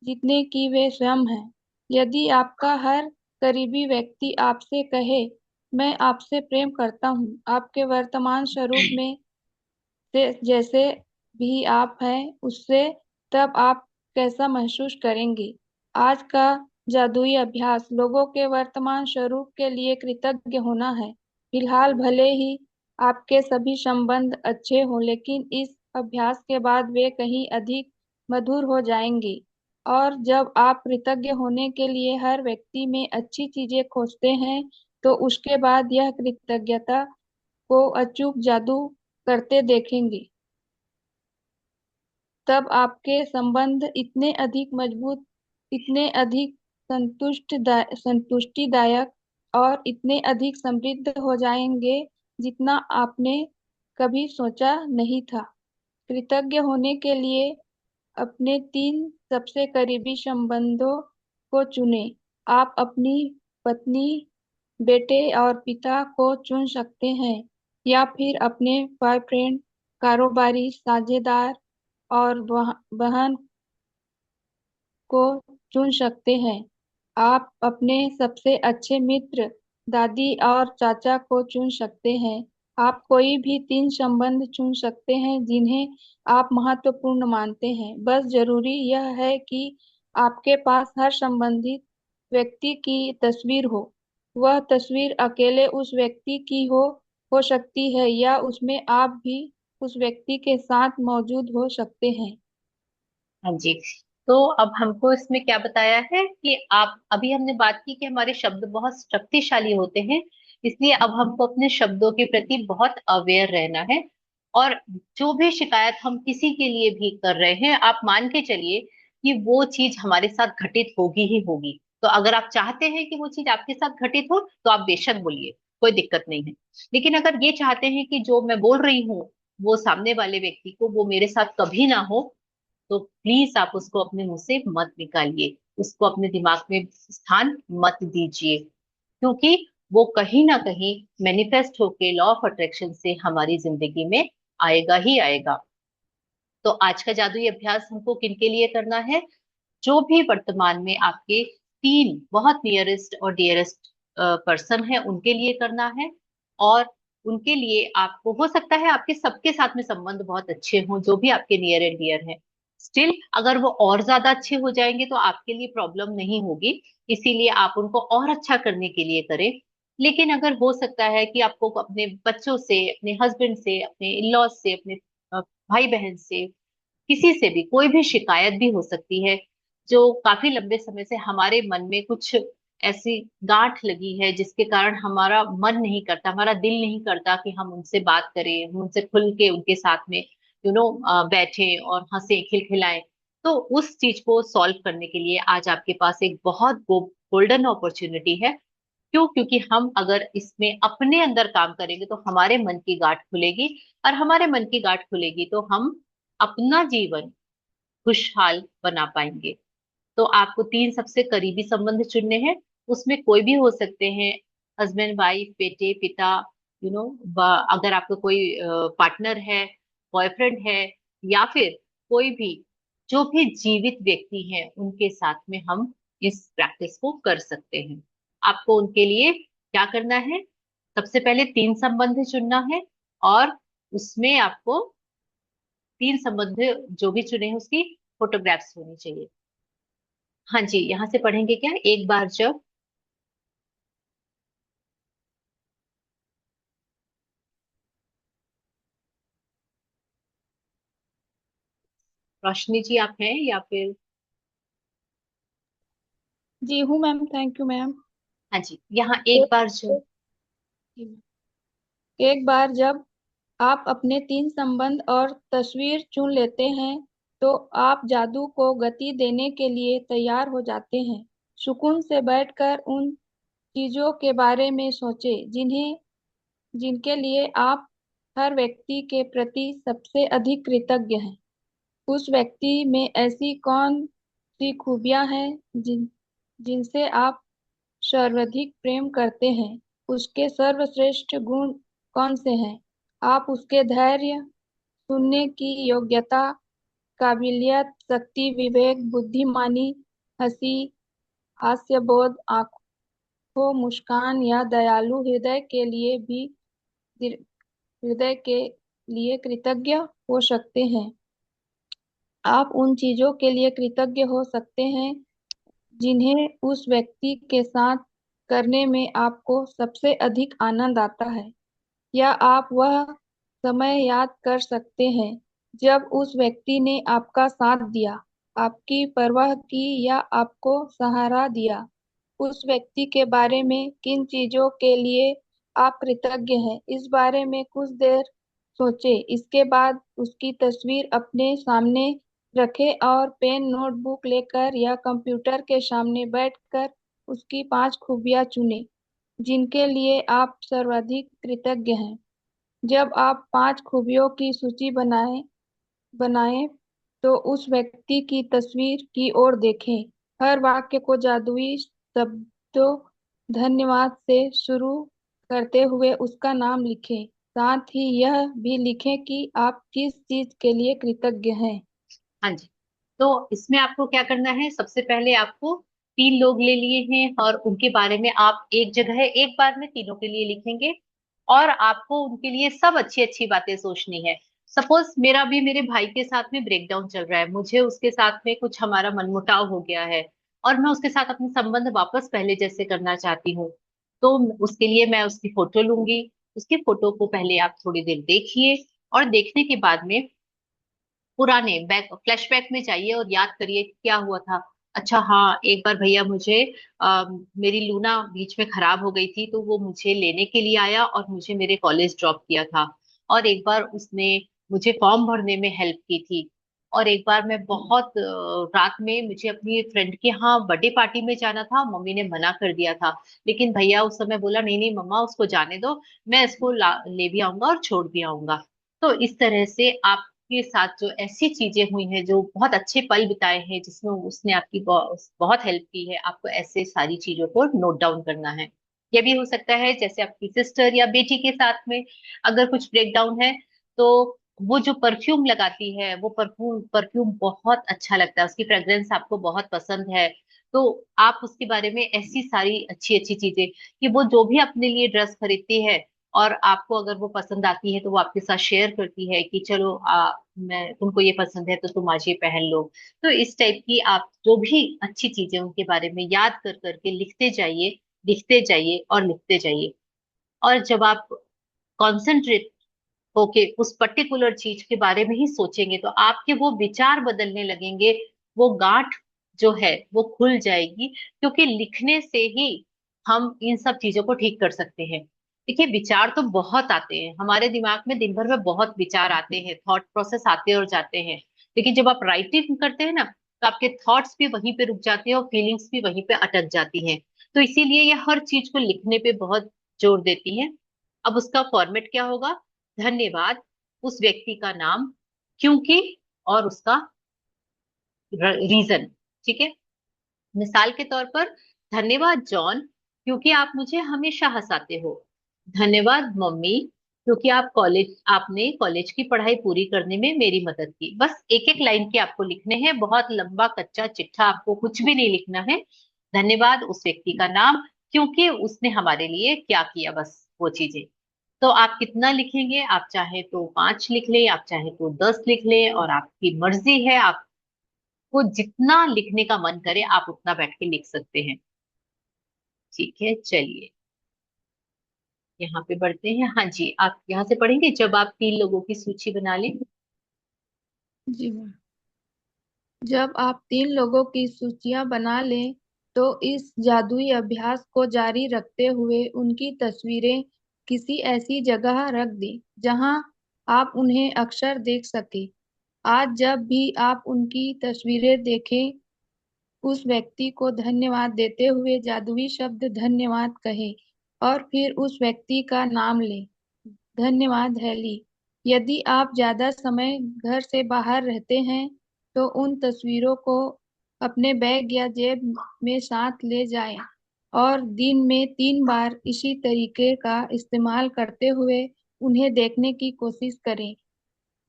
जितने कि वे स्वयं हैं। यदि आपका हर करीबी व्यक्ति आपसे कहे, मैं आपसे प्रेम करता हूँ, आपके वर्तमान स्वरूप में से जैसे भी आप हैं उससे, तब आप कैसा महसूस करेंगे? आज का जादुई अभ्यास लोगों के वर्तमान स्वरूप के लिए कृतज्ञ होना है। फिलहाल भले ही आपके सभी संबंध अच्छे हों, लेकिन इस अभ्यास के बाद वे कहीं अधिक मधुर हो जाएंगे। और जब आप कृतज्ञ होने के लिए हर व्यक्ति में अच्छी चीजें खोजते हैं, तो उसके बाद यह कृतज्ञता को अचूक जादू करते देखेंगे। तब आपके संबंध इतने अधिक मजबूत, इतने अधिक संतुष्टिदायक और इतने अधिक समृद्ध हो जाएंगे जितना आपने कभी सोचा नहीं था। कृतज्ञ होने के लिए अपने 3 सबसे करीबी संबंधों को चुनें। आप अपनी पत्नी, बेटे और पिता को चुन सकते हैं, या फिर अपने बॉयफ्रेंड, कारोबारी साझेदार और बहन को चुन सकते हैं। आप अपने सबसे अच्छे मित्र, दादी और चाचा को चुन सकते हैं। आप कोई भी 3 संबंध चुन सकते हैं जिन्हें आप महत्वपूर्ण मानते हैं। बस जरूरी यह है कि आपके पास हर संबंधित व्यक्ति की तस्वीर हो। वह तस्वीर अकेले उस व्यक्ति की हो सकती है, या उसमें आप भी उस व्यक्ति के साथ मौजूद हो सकते हैं। हाँ जी, तो अब हमको इसमें क्या बताया है कि आप अभी हमने बात की कि हमारे शब्द बहुत शक्तिशाली होते हैं, इसलिए अब हमको अपने शब्दों के प्रति बहुत अवेयर रहना है। और जो भी शिकायत हम किसी के लिए भी कर रहे हैं, आप मान के चलिए कि वो चीज हमारे साथ घटित होगी ही होगी। तो अगर आप चाहते हैं कि वो चीज आपके साथ घटित हो तो आप बेशक बोलिए, कोई दिक्कत नहीं है। लेकिन अगर ये चाहते हैं कि जो मैं बोल रही हूँ वो सामने वाले व्यक्ति को वो मेरे साथ कभी ना हो, तो प्लीज आप उसको अपने मुंह से मत निकालिए, उसको अपने दिमाग में स्थान मत दीजिए, क्योंकि वो कहीं ना कहीं मैनिफेस्ट होके लॉ ऑफ अट्रैक्शन से हमारी जिंदगी में आएगा ही आएगा। तो आज का जादुई अभ्यास हमको किनके लिए करना है? जो भी वर्तमान में आपके तीन बहुत नियरेस्ट और डियरेस्ट पर्सन है उनके लिए करना है। और उनके लिए आपको हो सकता है आपके सबके साथ में संबंध बहुत अच्छे हों, जो भी आपके नियर एंड डियर हैं। स्टिल अगर वो और ज्यादा अच्छे हो जाएंगे तो आपके लिए प्रॉब्लम नहीं होगी, इसीलिए आप उनको और अच्छा करने के लिए करें। लेकिन अगर हो सकता है कि आपको अपने बच्चों से, अपने हस्बैंड से, अपने इन लॉज से, अपने भाई बहन से, किसी से भी कोई भी शिकायत भी हो सकती है, जो काफी लंबे समय से हमारे मन में कुछ ऐसी गांठ लगी है जिसके कारण हमारा मन नहीं करता, हमारा दिल नहीं करता कि हम उनसे बात करें, हम उनसे खुल के उनके साथ में बैठे और हंसे खिलखिलाएं। तो उस चीज को सॉल्व करने के लिए आज आपके पास एक बहुत गोल्डन अपॉर्चुनिटी है। क्यों? क्योंकि हम अगर इसमें अपने अंदर काम करेंगे तो हमारे मन की गांठ खुलेगी, और हमारे मन की गांठ खुलेगी तो हम अपना जीवन खुशहाल बना पाएंगे। तो आपको तीन सबसे करीबी संबंध चुनने हैं, उसमें कोई भी हो सकते हैं, हस्बैंड वाइफ, बेटे पिता, यू नो अगर आपका कोई पार्टनर है, बॉयफ्रेंड है, या फिर कोई भी जो भी जीवित व्यक्ति हैं उनके साथ में हम इस प्रैक्टिस को कर सकते हैं। आपको उनके लिए क्या करना है? सबसे पहले तीन संबंध चुनना है, और उसमें आपको तीन संबंध जो भी चुने हैं उसकी फोटोग्राफ्स होनी चाहिए। हाँ जी, यहाँ से पढ़ेंगे क्या? एक बार जब, रोशनी जी आप हैं या फिर? जी हूँ मैम, थैंक यू मैम। हाँ जी, यहाँ एक बार जब। एक बार जब आप अपने तीन संबंध और तस्वीर चुन लेते हैं तो आप जादू को गति देने के लिए तैयार हो जाते हैं। सुकून से बैठकर उन चीजों के बारे में सोचें जिनके लिए आप हर व्यक्ति के प्रति सबसे अधिक कृतज्ञ हैं। उस व्यक्ति में ऐसी कौन सी खूबियां हैं जिनसे आप सर्वाधिक प्रेम करते हैं? उसके सर्वश्रेष्ठ गुण कौन से हैं? आप उसके धैर्य, सुनने की योग्यता, काबिलियत, शक्ति, विवेक, बुद्धिमानी, हंसी, हास्यबोध, आंखों, मुस्कान या दयालु हृदय के लिए कृतज्ञ हो सकते हैं। आप उन चीजों के लिए कृतज्ञ हो सकते हैं जिन्हें उस व्यक्ति के साथ करने में आपको सबसे अधिक आनंद आता है, या आप वह समय याद कर सकते हैं जब उस व्यक्ति ने आपका साथ दिया, आपकी परवाह की या आपको सहारा दिया। उस व्यक्ति के बारे में किन चीजों के लिए आप कृतज्ञ हैं, इस बारे में कुछ देर सोचें। इसके बाद उसकी तस्वीर अपने सामने रखें और पेन नोटबुक लेकर या कंप्यूटर के सामने बैठकर उसकी 5 खूबियां चुनें जिनके लिए आप सर्वाधिक कृतज्ञ हैं। जब आप 5 खूबियों की सूची बनाएं तो उस व्यक्ति की तस्वीर की ओर देखें। हर वाक्य को जादुई शब्दों धन्यवाद से शुरू करते हुए उसका नाम लिखें। साथ ही यह भी लिखें कि आप किस चीज के लिए कृतज्ञ हैं। हाँ जी, तो इसमें आपको क्या करना है? सबसे पहले आपको तीन लोग ले लिए हैं और उनके बारे में आप एक जगह एक बार में तीनों के लिए लिखेंगे, और आपको उनके लिए सब अच्छी अच्छी बातें सोचनी है। सपोज मेरा भी मेरे भाई के साथ में ब्रेकडाउन चल रहा है, मुझे उसके साथ में कुछ हमारा मनमुटाव हो गया है, और मैं उसके साथ अपने संबंध वापस पहले जैसे करना चाहती हूँ। तो उसके लिए मैं उसकी फोटो लूंगी। उसकी फोटो को पहले आप थोड़ी देर देखिए, और देखने के बाद में पुराने बैक फ्लैशबैक में जाइए और याद करिए कि क्या हुआ था। अच्छा हाँ, एक बार भैया मुझे मेरी लूना बीच में खराब हो गई थी, तो वो मुझे लेने के लिए आया और मुझे मेरे कॉलेज ड्रॉप किया था। और एक बार उसने मुझे फॉर्म भरने में हेल्प की थी। और एक बार मैं बहुत रात में मुझे अपनी फ्रेंड के यहाँ बर्थडे पार्टी में जाना था, मम्मी ने मना कर दिया था, लेकिन भैया उस समय बोला नहीं नहीं मम्मा उसको जाने दो, मैं इसको ले भी आऊंगा और छोड़ भी आऊंगा। तो इस तरह से आप आपके साथ जो ऐसी चीजें हुई हैं, जो बहुत अच्छे पल बिताए हैं, जिसमें उसने आपकी बहुत हेल्प की है, आपको ऐसे सारी चीजों को नोट डाउन करना है। ये भी हो सकता है जैसे आपकी सिस्टर या बेटी के साथ में अगर कुछ ब्रेक डाउन है, तो वो जो परफ्यूम लगाती है, वो परफ्यूम परफ्यूम बहुत अच्छा लगता है, उसकी फ्रेग्रेंस आपको बहुत पसंद है, तो आप उसके बारे में ऐसी सारी अच्छी अच्छी चीजें, कि वो जो भी अपने लिए ड्रेस खरीदती है और आपको अगर वो पसंद आती है, तो वो आपके साथ शेयर करती है कि चलो मैं तुमको ये पसंद है तो तुम आज ये पहन लो। तो इस टाइप की आप जो भी अच्छी चीजें उनके बारे में याद कर करके लिखते जाइए, लिखते जाइए और लिखते जाइए। और जब आप कॉन्सेंट्रेट होके उस पर्टिकुलर चीज के बारे में ही सोचेंगे, तो आपके वो विचार बदलने लगेंगे, वो गांठ जो है वो खुल जाएगी, क्योंकि लिखने से ही हम इन सब चीजों को ठीक कर सकते हैं। देखिए, विचार तो बहुत आते हैं हमारे दिमाग में, दिन भर में बहुत विचार आते हैं, थॉट प्रोसेस आते और जाते हैं, लेकिन जब आप राइटिंग करते हैं ना, तो आपके थॉट्स भी वहीं पे रुक जाते हैं और फीलिंग्स भी वहीं पे अटक जाती हैं। तो इसीलिए ये हर चीज को लिखने पे बहुत जोर देती है। अब उसका फॉर्मेट क्या होगा? धन्यवाद, उस व्यक्ति का नाम, क्योंकि, और उसका रीजन। ठीक है। मिसाल के तौर पर, धन्यवाद जॉन, क्योंकि आप मुझे हमेशा हंसाते हो। धन्यवाद मम्मी, क्योंकि आपने कॉलेज की पढ़ाई पूरी करने में मेरी मदद की। बस एक एक लाइन के आपको लिखने हैं, बहुत लंबा कच्चा चिट्ठा आपको कुछ भी नहीं लिखना है। धन्यवाद उस व्यक्ति का नाम, क्योंकि उसने हमारे लिए क्या किया, बस वो चीजें। तो आप कितना लिखेंगे? आप चाहे तो 5 लिख लें, आप चाहे तो 10 लिख लें, और आपकी मर्जी है, आपको जितना लिखने का मन करे आप उतना बैठ के लिख सकते हैं। ठीक है, चलिए यहाँ पे बढ़ते हैं। हाँ जी, आप यहाँ से पढ़ेंगे, जब आप 3 लोगों की सूची बना लें। जी मैम। जब आप 3 लोगों की सूचियां बना लें, तो इस जादुई अभ्यास को जारी रखते हुए उनकी तस्वीरें किसी ऐसी जगह रख दें जहां आप उन्हें अक्सर देख सकें। आज जब भी आप उनकी तस्वीरें देखें, उस व्यक्ति को धन्यवाद देते हुए जादुई शब्द धन्यवाद कहें और फिर उस व्यक्ति का नाम लें। धन्यवाद हेली। यदि आप ज्यादा समय घर से बाहर रहते हैं, तो उन तस्वीरों को अपने बैग या जेब में साथ ले जाएं और दिन में 3 बार इसी तरीके का इस्तेमाल करते हुए उन्हें देखने की कोशिश करें।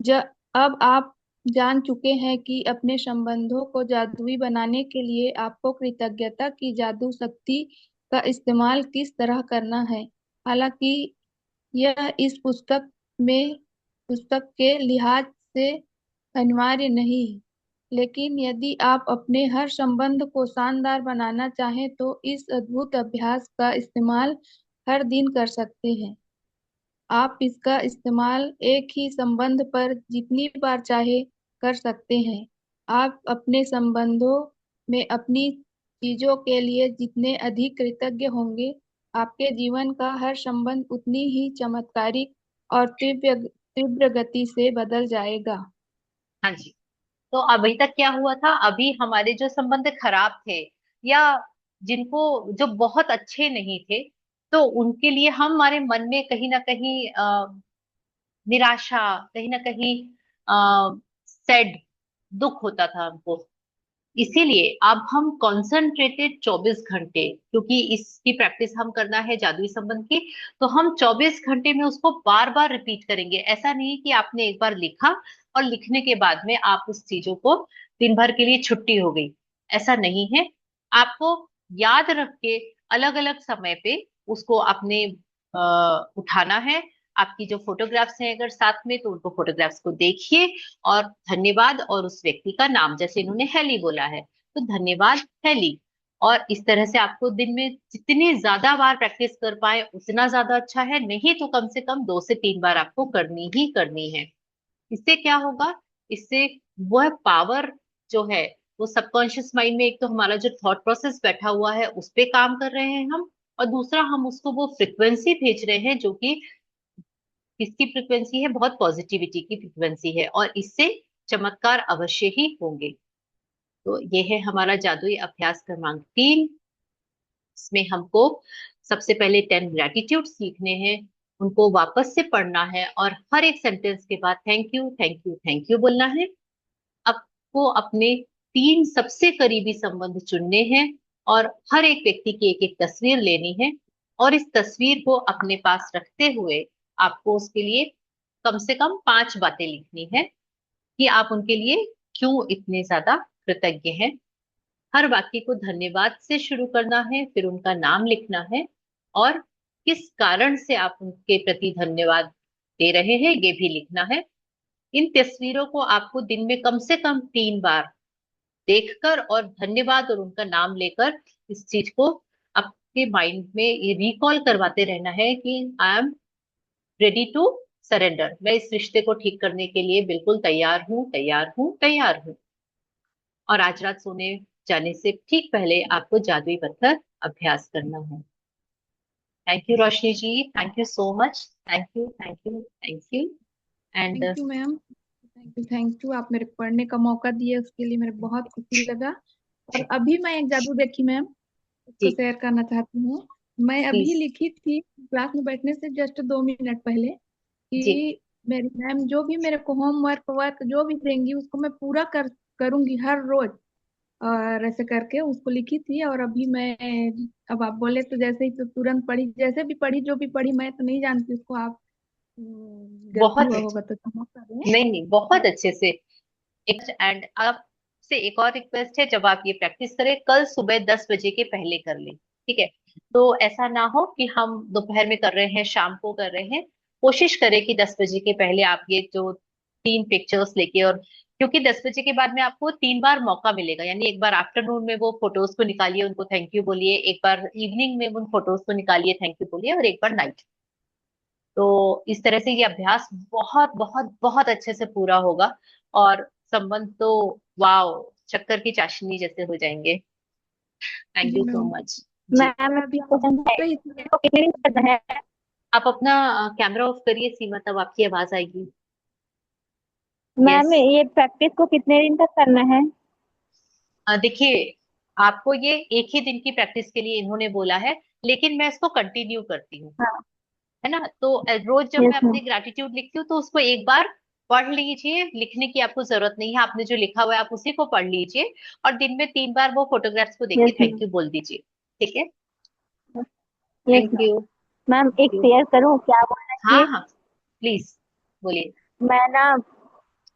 ज अब आप जान चुके हैं कि अपने संबंधों को जादुई बनाने के लिए आपको कृतज्ञता की जादू शक्ति का इस्तेमाल किस तरह करना है। हालांकि यह इस पुस्तक के लिहाज से अनिवार्य नहीं है, लेकिन यदि आप अपने हर संबंध को शानदार बनाना चाहें तो इस अद्भुत अभ्यास का इस्तेमाल हर दिन कर सकते हैं। आप इसका इस्तेमाल एक ही संबंध पर जितनी बार चाहे कर सकते हैं। आप अपने संबंधों में अपनी चीजों के लिए जितने अधिक कृतज्ञ होंगे, आपके जीवन का हर संबंध उतनी ही चमत्कारिक और तीव्र तीव्र गति से बदल जाएगा। हाँ जी। तो अभी तक क्या हुआ था? अभी हमारे जो संबंध खराब थे, या जिनको जो बहुत अच्छे नहीं थे, तो उनके लिए हम हमारे मन में कहीं ना कहीं निराशा, कहीं ना कहीं सैड, दुख होता था हमको। इसीलिए अब हम कॉन्सेंट्रेटेड 24 घंटे, क्योंकि इसकी प्रैक्टिस हम करना है जादुई संबंध की, तो हम 24 घंटे में उसको बार बार रिपीट करेंगे। ऐसा नहीं कि आपने एक बार लिखा और लिखने के बाद में आप उस चीजों को दिन भर के लिए छुट्टी हो गई, ऐसा नहीं है। आपको याद रख के अलग अलग समय पे उसको आपने उठाना है। आपकी जो फोटोग्राफ्स हैं अगर साथ में, तो उनको फोटोग्राफ्स को देखिए, और धन्यवाद और उस व्यक्ति का नाम, जैसे इन्होंने हेली बोला है, तो धन्यवाद हेली। और इस तरह से आपको दिन में जितनी ज्यादा बार प्रैक्टिस कर पाए उतना ज्यादा अच्छा है, नहीं तो कम से कम 2 से 3 बार आपको करनी ही करनी है। इससे क्या होगा? इससे वह पावर जो है, वो सबकॉन्शियस माइंड में, एक तो हमारा जो थॉट प्रोसेस बैठा हुआ है उस पे काम कर रहे हैं हम, और दूसरा हम उसको वो फ्रिक्वेंसी भेज रहे हैं जो कि किसकी फ्रिक्वेंसी है? बहुत पॉजिटिविटी की फ्रिक्वेंसी है, और इससे चमत्कार अवश्य ही होंगे। तो ये है हमारा जादुई अभ्यास क्रमांक 3। इसमें हमको सबसे पहले 10 ग्रेटिट्यूड्स लिखने हैं, उनको वापस से पढ़ना है और हर एक सेंटेंस के बाद thank you thank you thank you बोलना है। आपको अपने 3 सबसे करीबी संबंध चुनने हैं और हर एक व्यक्ति की एक एक तस्वीर लेनी है और इस तस्वीर को अपने पास रखते हुए आपको उसके लिए कम से कम 5 बातें लिखनी है कि आप उनके लिए क्यों इतने ज्यादा कृतज्ञ हैं। हर वाक्य को धन्यवाद से शुरू करना है, फिर उनका नाम लिखना है और किस कारण से आप उनके प्रति धन्यवाद दे रहे हैं ये भी लिखना है। इन तस्वीरों को आपको दिन में कम से कम 3 बार देखकर और धन्यवाद और उनका नाम लेकर इस चीज को आपके माइंड में ये रिकॉल करवाते रहना है कि I am ready to surrender, मैं इस रिश्ते को ठीक करने के लिए बिल्कुल तैयार हूँ तैयार हूँ तैयार हूँ। और आज रात सोने जाने से ठीक पहले आपको जादुई पत्थर अभ्यास करना है। Thank you Roshni ji, thank you so much, thank you thank you thank you. And thank you ma'am, thank you, आप मेरे को पढ़ने का मौका दिए उसके लिए मेरे बहुत खुशी लगा। और अभी मैं एक जादू देखी मैम, उसको जी शेयर करना चाहती हूँ। मैं अभी प्लीज। लिखी थी क्लास में बैठने से जस्ट 2 मिनट पहले जी कि मेरी मैम जो भी मेरे को होमवर्क वर्क जो भी देंगी उसको मैं पूरा करूंगी हर रोज। और ऐसे करके उसको लिखी थी और अभी मैं, अब आप बोले तो जैसे ही तो तुरंत पढ़ी, जैसे भी पढ़ी जो भी पढ़ी, मैं तो नहीं जानती उसको, आप गलती बहुत हुआ अच्छे, होगा तो क्षमा करें। नहीं नहीं बहुत अच्छे से। एंड आपसे एक और रिक्वेस्ट है, जब आप ये प्रैक्टिस करें कल सुबह 10 बजे के पहले कर लें, ठीक है? तो ऐसा ना हो कि हम दोपहर में कर रहे हैं शाम को कर रहे हैं। कोशिश करें कि 10 बजे के पहले आप ये जो 3 पिक्चर्स लेके, और क्योंकि 10 बजे के बाद में आपको 3 बार मौका मिलेगा, यानी एक बार आफ्टरनून में वो फोटोज को निकालिए उनको थैंक यू बोलिए, एक बार इवनिंग में उन फोटोज को निकालिए थैंक यू बोलिए, और एक बार नाइट। तो इस तरह से ये अभ्यास बहुत बहुत बहुत अच्छे से पूरा होगा और संबंध तो वाओ चक्कर की चाशनी जैसे हो जाएंगे। Thank ji you so ma'am, much. जी मैम मैं एक अभी क्वेश्चन है, रही थी। इसको कितने दिन करना है? आप अपना कैमरा ऑफ करिए सीमा, तब आपकी आवाज आएगी। यस। मैम ये प्रैक्टिस को कितने दिन तक करना है? देखिए, आपको ये एक ही दिन की प्रैक्टिस के लिए इन्होंने बोला है, लेकिन मैं इसको कंटिन्यू करती हूँ, हाँ। है ना? तो रोज जब मैं यस मैम। अपनी ग्रैटिट्यूड लिखती हूँ तो उसको एक बार पढ़ लीजिए, लिखने की आपको जरूरत नहीं है, आपने जो लिखा हुआ है आप उसी को पढ़ लीजिए और दिन में 3 बार वो फोटोग्राफ्स को देख के यस थैंक मैम। यू बोल दीजिए। ठीक है? Yes thank ma'am. You. Ma'am thank एक यू। शेयर करूँ क्या बोलना हाँ चाहिए? हाँ प्लीज बोलिए। मैं ना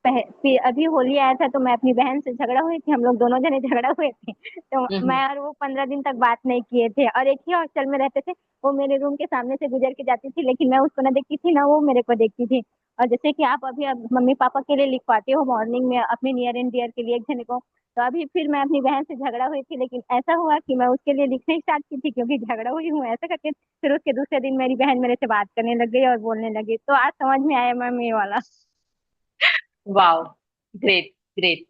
फिर अभी होली आया था तो मैं अपनी बहन से झगड़ा हुई थी, हम लोग दोनों जने झगड़ा हुए थे तो मैं हम्म। और वो 15 दिन तक बात नहीं किए थे और एक ही हॉस्टल में रहते थे। वो मेरे रूम के सामने से गुजर के जाती थी लेकिन मैं उसको ना देखती थी ना वो मेरे को देखती थी। और जैसे कि आप अभी अब मम्मी पापा के लिए लिखवाते हो मॉर्निंग में अपने नियर एंड डियर के लिए एक जने को, तो अभी फिर मैं अपनी बहन से झगड़ा हुई थी लेकिन ऐसा हुआ कि मैं उसके लिए लिखना स्टार्ट की थी क्योंकि झगड़ा हुई हूँ ऐसा करके। फिर उसके दूसरे दिन मेरी बहन मेरे से बात करने लग गई और बोलने लगी, तो आज समझ में आया मैम ये वाला। Wow, great great,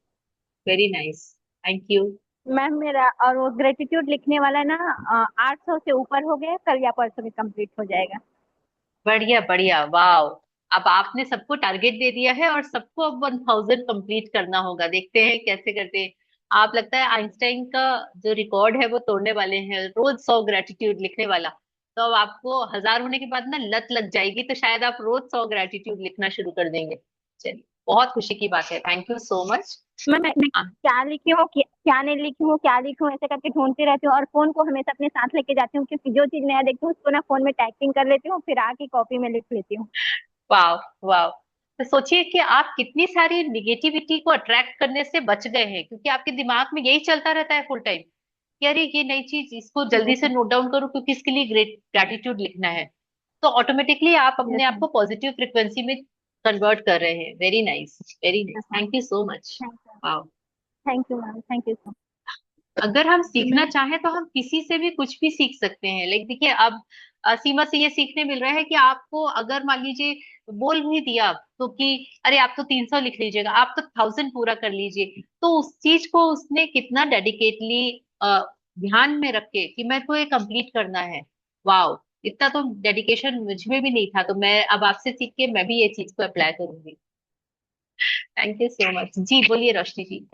very nice, thank you. Ma'am मेरा और वो ग्रेटिट्यूड लिखने वाला ना 800 से ऊपर हो गया, कल या परसों में कंप्लीट हो जाएगा। बढ़िया बढ़िया, वाओ। अब आपने सबको टारगेट दे दिया है और सबको अब 1000 कंप्लीट करना होगा, देखते हैं कैसे करते हैं। आप लगता है आइंस्टाइन का जो रिकॉर्ड है वो तोड़ने वाले हैं, रोज 100 ग्रेटिट्यूड लिखने वाला। तो अब आपको 1000 होने के बाद ना लत लग जाएगी, तो शायद आप रोज 100 ग्रेटिट्यूड लिखना शुरू कर देंगे। चलिए, बहुत खुशी की बात है, थैंक यू सो मच। मैं क्या लिखी हूँ क्या नहीं लिखी हूँ क्या लिखूँ ऐसे करके ढूंढती रहती हूँ और फोन को हमेशा अपने साथ लेके जाती हूँ क्योंकि जो चीज नया देखती हूँ उसको ना फोन में टाइपिंग कर लेती हूँ फिर आके कॉपी में लिख लेती हूँ। वाह वाह। तो सोचिए कि आप कितनी सारी निगेटिविटी को अट्रैक्ट करने से बच गए हैं, क्योंकि आपके दिमाग में यही चलता रहता है फुल टाइम कि अरे ये नई चीज इसको जल्दी यस से नोट डाउन करूं क्योंकि इसके लिए ग्रेट ग्रेटिट्यूड लिखना है। तो ऑटोमेटिकली आप यस अपने आप मैम। को पॉजिटिव फ्रिक्वेंसी में कन्वर्ट कर रहे हैं। Very nice, very nice, yes ma'am. Thank you so much. Thank you. वाह। Thank you ma'am, thank you so अगर हम जी सीखना मैम। चाहें तो हम किसी से भी कुछ भी सीख सकते हैं, लेकिन देखिए अब सीमा से ये सीखने मिल रहा है कि आपको अगर मान लीजिए बोल भी दिया तो कि अरे आप तो 300 लिख लीजिएगा, आप तो 1000 पूरा कर लीजिए, तो उस चीज को उसने कितना डेडिकेटली ध्यान में रख के कि मेरे को ये कंप्लीट करना है। वाह, इतना तो डेडिकेशन मुझ में भी नहीं था, तो मैं अब आपसे सीख के मैं भी ये चीज को अप्लाई करूंगी। Thank you so much. जी बोलिए रोशनी जी।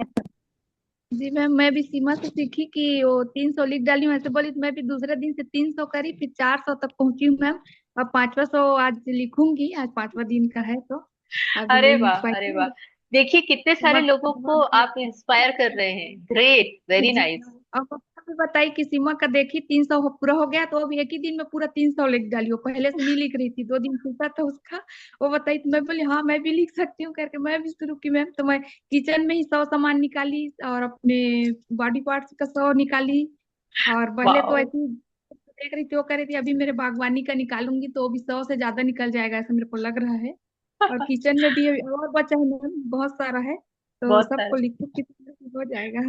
जी मैम, मैं भी सीमा से सीखी कि वो 300 लिख डाली हूँ, ऐसे बोली तो मैं भी दूसरे दिन से 300 करी, फिर 400 तक पहुंची हूँ मैम। अब 5वां 100 आज लिखूंगी, आज 5वां दिन का है तो अभी अरे लिख वाह, पाई अरे वाह। देखिए कितने सारे बहुत लोगों को बहुत आप इंस्पायर कर रहे हैं। ग्रेट, वेरी जी नाइस। हाँ। अब पप्पा भी बताई कि सीमा का देखी 300 पूरा हो गया, तो अब एक ही दिन में पूरा 300 लिख डाली। वो पहले से नहीं लिख रही थी, 2 दिन छूटा था उसका। वो बताई तो मैं बोली हाँ मैं भी लिख सकती हूँ करके मैं भी शुरू की मैम। तो मैं किचन में ही 100 सामान निकाली और अपने बॉडी पार्ट्स का 100 निकाली। और पहले तो वाह। ऐसी देख रही थी, वो कर रही थी। अभी मेरे बागवानी का निकालूंगी तो भी 100 से ज्यादा निकल जाएगा ऐसा मेरे को लग रहा है। और किचन में भी अभी और बचा है मैम, बहुत सारा है। तो बहुत सबको सारे। लिखो कितना हो जाएगा।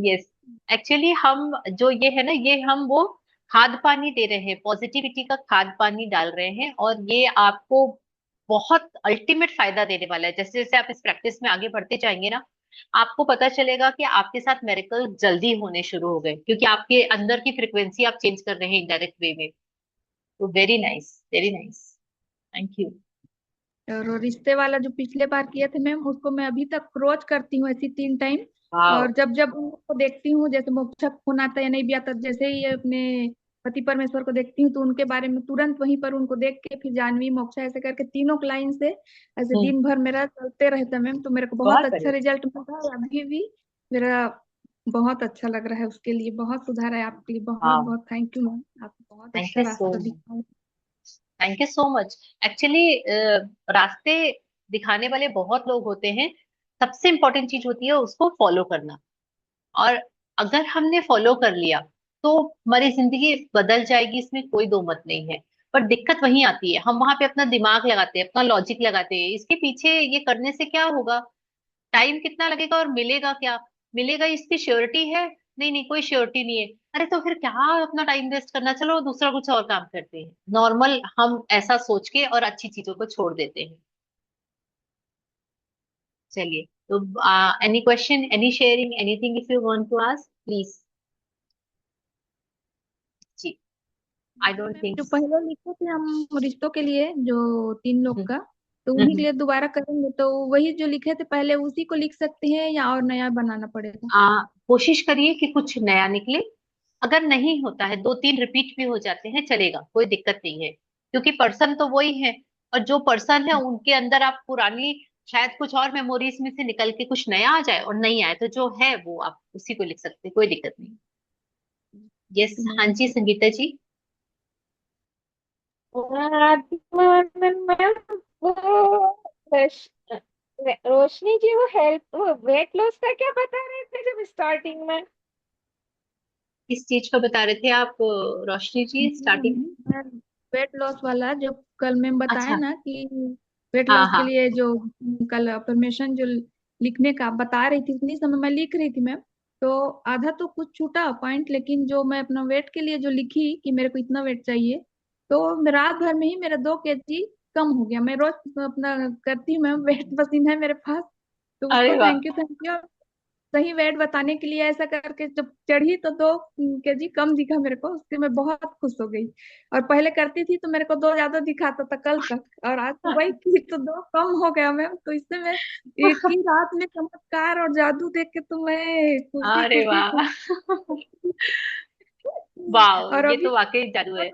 यस। एक्चुअली हम जो ये है ना, ये हम वो खाद पानी दे रहे हैं, पॉजिटिविटी का खाद पानी डाल रहे हैं, और ये आपको बहुत अल्टीमेट फायदा देने वाला है। जैसे जैसे आप इस प्रैक्टिस में आगे बढ़ते जाएंगे ना, आपको पता चलेगा कि आपके साथ मेरेकल जल्दी होने शुरू हो गए, क्योंकि आपके अंदर की फ्रिक्वेंसी आप चेंज कर रहे हैं इनडायरेक्ट वे में। तो very nice, very nice. Thank you. और वो रिश्ते वाला जो पिछले बार किए थे मैम, उसको मैं अभी तक रोज करती हूँ ऐसी 3 टाइम। वाह। और जब जब उनको देखती हूँ, जैसे मोक्षा को फोन आता है या नहीं भी आता, जैसे ही अपने पति परमेश्वर को देखती हूँ तो उनके बारे में तुरंत वहीं पर उनको देख के फिर जानवी मोक्षा ऐसे करके तीनों लाइन से ऐसे हम्म। दिन भर मेरा चलते रहता है मैम। तो मेरे को बहुत बहुत अच्छा बढ़िया। रिजल्ट मिला है अभी भी। मेरा बहुत अच्छा लग रहा है, उसके लिए बहुत सुधार है। आपके लिए बहुत हाँ। बहुत थैंक यू मैम, आप बहुत थैंक अच्छा यू सो रास्ता मच। दिखाए। Thank you so much. Actually रास्ते दिखाने वाले बहुत लोग होते हैं। सबसे इंपॉर्टेंट चीज होती है उसको फॉलो करना। और अगर हमने फॉलो कर लिया तो हमारी जिंदगी बदल जाएगी, इसमें कोई दो मत नहीं है। पर दिक्कत वहीं आती है, हम वहां पे अपना दिमाग लगाते हैं, अपना लॉजिक लगाते हैं, इसके पीछे ये करने से क्या होगा, टाइम कितना लगेगा और मिलेगा क्या, मिलेगा इसकी श्योरिटी है? नहीं नहीं, कोई श्योरिटी नहीं है। अरे तो फिर क्या अपना टाइम वेस्ट करना, चलो दूसरा कुछ और काम करते हैं। नॉर्मल हम ऐसा सोच के और अच्छी चीजों को छोड़ देते हैं। चलिए, तो any question, any sharing, anything if you want to ask please. जी। आई मैंने डोंट मैम थिंक। जो पहले लिखे थे हम रिश्तों के लिए, जो 3 लोग का, तो उन्हीं के हम्म। लिए दोबारा करेंगे तो वही जो लिखे थे पहले उसी को लिख सकते हैं या और नया बनाना पड़ेगा? कोशिश करिए कि कुछ नया निकले। अगर नहीं होता है, 2 3 रिपीट भी हो जाते हैं, चलेगा, कोई दिक्कत नहीं है, क्योंकि पर्सन तो वही है। और जो पर्सन है उनके अंदर आप पुरानी शायद कुछ और मेमोरीज में से निकल के कुछ नया आ जाए, और नहीं आए तो जो है वो आप उसी को लिख सकते हैं, कोई दिक्कत नहीं। यस, तो हाँ मैम जी संगीता जी। मैम वो रोशनी जी वो वेट लॉस का क्या बता रहे थे जब स्टार्टिंग में? किस चीज को बता रहे थे आप, रोशनी जी, स्टार्टिंग? वेट लॉस वाला जो कल मैम बताया अच्छा। ना कि वेट हाँ लॉस के हाँ। लिए जो कल अफर्मेशन जो लिखने का बता रही थी, उतनी समय मैं लिख रही थी मैम। तो आधा तो कुछ छूटा पॉइंट, लेकिन जो मैं अपना वेट के लिए जो लिखी कि मेरे को इतना वेट चाहिए, तो मैं रात भर में ही मेरा 2 kg कम हो गया। मैं रोज अपना करती हूँ मैम, वेट मशीन है मेरे पास। तो उसको अरे वाह। Thank you. सही वेट बताने के लिए ऐसा करके जब चढ़ी तो 2 kg कम दिखा मेरे को, उससे मैं बहुत खुश हो गई। और पहले करती थी तो मेरे को 2 ज्यादा दिखाता था कल तक, और आज सुबह की तो 2 कम हो गया मैम। तो इससे मैं एक ही रात में चमत्कार और जादू देख के तो मैं खुशी अरे खुशी वाह। खुशी। वाह, और ये अभी तो वाकई जादू है।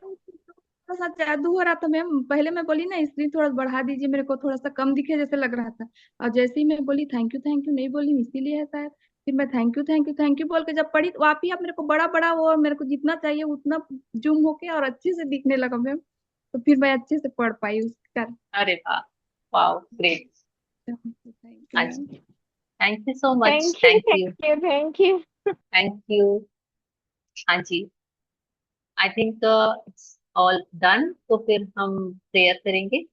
थोड़ा सा जादू हो रहा था मैम। पहले मैं बोली ना स्क्रीन थोड़ा बढ़ा दीजिए, मेरे को थोड़ा सा कम दिखे जैसे लग रहा था। और जैसे ही मैं बोली थैंक यू नहीं बोली इसीलिए है शायद। फिर मैं थैंक यू बोल के जब पढ़ी तो आप ही आप मेरे को बड़ा बड़ा वो, और मेरे को जितना चाहिए उतना जूम होके और अच्छे से दिखने लगा मैम। तो फिर मैं अच्छे से पढ़ पाई उसका। अरे वाह। वाह, ग्रेट। थैंक यू हाँ मैम। जी। Thank you so much, thank you thank thank you. You thank you. Thank you. हाँ जी। I think it's all done, तो फिर हम प्रेयर करेंगे।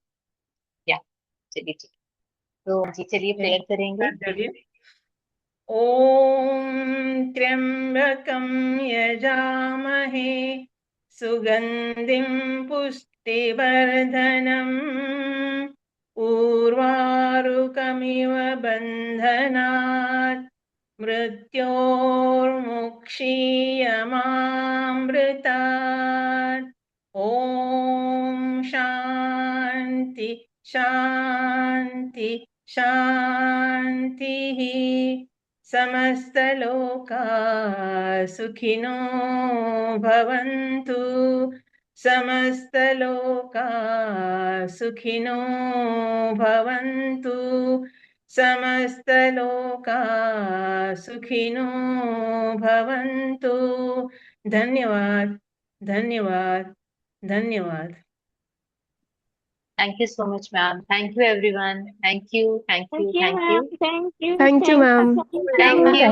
या, चलिए ठीक है। तो जी चलिए प्रेयर करेंगे। ॐ त्र्यम्बकं यजामहे सुगन्धिं पुष्टिवर्धनम् उर्वारुकमिव बन्धनात् मृत्योर्मुक्षीयमामृतात्। ॐ शान्ति शान्ति शान्तिः। समस्तलोका सुखिनो भवन्तु। समस्तलोका सुखिनो भवन्तु समस्तलोका सुखिनो भवन्तु। धन्यवाद धन्यवाद धन्यवाद। Thank you so much, ma'am. Thank you, everyone. Thank you, thank you, Thank you, thank ma'am. you. Thank you. Thank you, Thanks for ma'am. coming. Thank you.